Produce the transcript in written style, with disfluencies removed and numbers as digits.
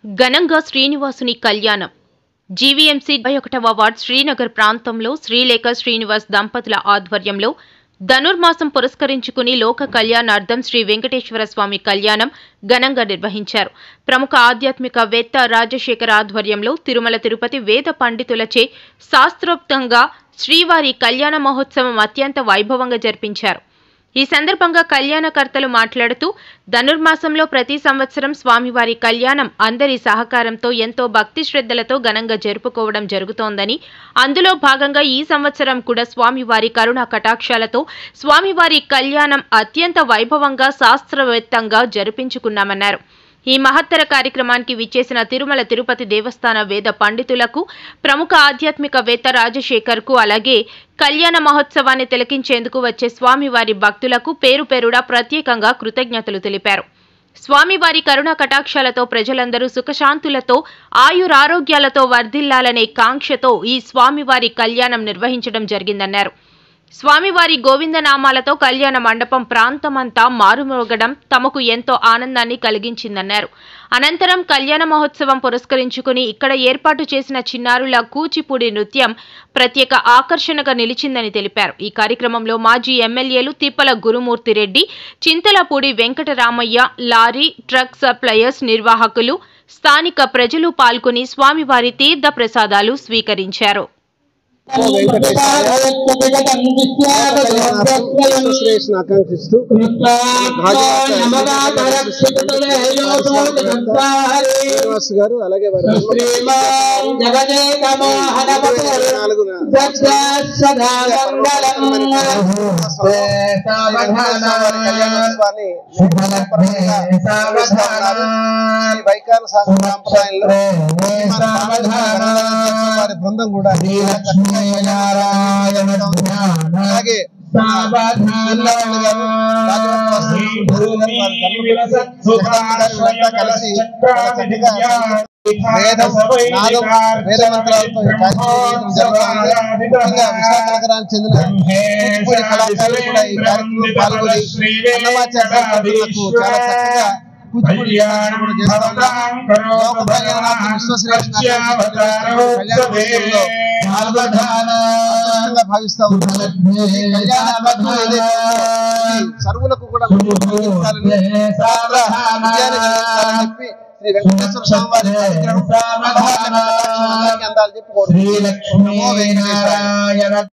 ఘనంగా శ్రీనివాసుని కళ్యాణం. జీవీఎంసీ 21వ వార్డ్ శ్రీనగర్ ప్రాంతంలో శ్రీలేఖ శ్రీనివాస్ దంపతుల ఆధ్వర్యంలో ధనుర్మాసం పురస్కరించుకుని లోక కళ్యాణార్థం శ్రీ వెంకటేశ్వర స్వామి కళ్యాణం ఘనంగా నిర్వహించారు. ప్రముఖ ఆధ్యాత్మికవేత్త రాజశేఖర్ ఆధ్వర్యంలో తిరుమల తిరుపతి వేద పండితులచే శాస్త్రోక్తంగా శ్రీవారి కళ్యాణ మహోత్సవం అత్యంత వైభవంగా జరిపించారు. ఈ సందర్భంగా కళ్యాణకర్తలు మాట్లాడుతూ ధనుర్మాసంలో ప్రతి సంవత్సరం స్వామివారి కళ్యాణం అందరి సహకారంతో ఎంతో భక్తి శ్రద్ధలతో ఘనంగా జరుపుకోవడం జరుగుతోందని, అందులో భాగంగా ఈ సంవత్సరం కూడా స్వామివారి కరుణా కటాక్షాలతో స్వామివారి కళ్యాణం అత్యంత వైభవంగా శాస్త్రవేత్తంగా జరిపించుకున్నామన్నారు. ఈ మహత్తర కార్యక్రమానికి విచ్చేసిన తిరుమల తిరుపతి దేవస్థాన వేద పండితులకు, ప్రముఖ ఆధ్యాత్మికవేత్త రాజశేఖర్కు, అలాగే కళ్యాణ మహోత్సవాన్ని తిలకించేందుకు వచ్చే స్వామివారి భక్తులకు పేరు పేరుడా ప్రత్యేకంగా కృతజ్ఞతలు తెలిపారు. స్వామివారి కరుణా కటాక్షాలతో ప్రజలందరూ సుఖశాంతులతో ఆయురారోగ్యాలతో వర్ధిల్లాలనే కాంక్షతో ఈ స్వామివారి కళ్యాణం నిర్వహించడం జరిగిందన్నారు. స్వామివారి గోవిందనామాలతో కళ్యాణ మండపం ప్రాంతమంతా మారుమోగడం తమకు ఎంతో ఆనందాన్ని కలిగించిందన్నారు. అనంతరం కళ్యాణ మహోత్సవం పురస్కరించుకుని ఇక్కడ ఏర్పాటు చేసిన చిన్నారుల కూచిపూడి నృత్యం ప్రత్యేక ఆకర్షణగా నిలిచిందని తెలిపారు. ఈ కార్యక్రమంలో మాజీ ఎమ్మెల్యేలు Tippala Gurumurthy Reddy, Chintalapudi Venkataramaiah, lorry truck suppliers నిర్వాహకులు, స్థానిక ప్రజలు పాల్గొని స్వామివారి తీర్థ ప్రసాదాలు స్వీకరించారు. ఆకాంక్షిస్తూ గారు అలాగే వైకాల సాంప్రదాయంలో వారి బృందం కూడా అలాగే కలిసి వేదమంత్రాలతో విశాఖ నగరానికి చెందిన కూచిపూడి కళాకారులు కూడా ఈ కార్యక్రమంలో పాల్గొని అన్నమాచార్యులకు చాలా చక్కగా కూచిపూడి కూడా చేస్తా ఉన్నారు. భావిస్తా ఉన్నారు. సర్వులకు కూడా చెప్పి శ్రీ వెంకటేశ్వర స్వామి వారి అందాలు చెప్పి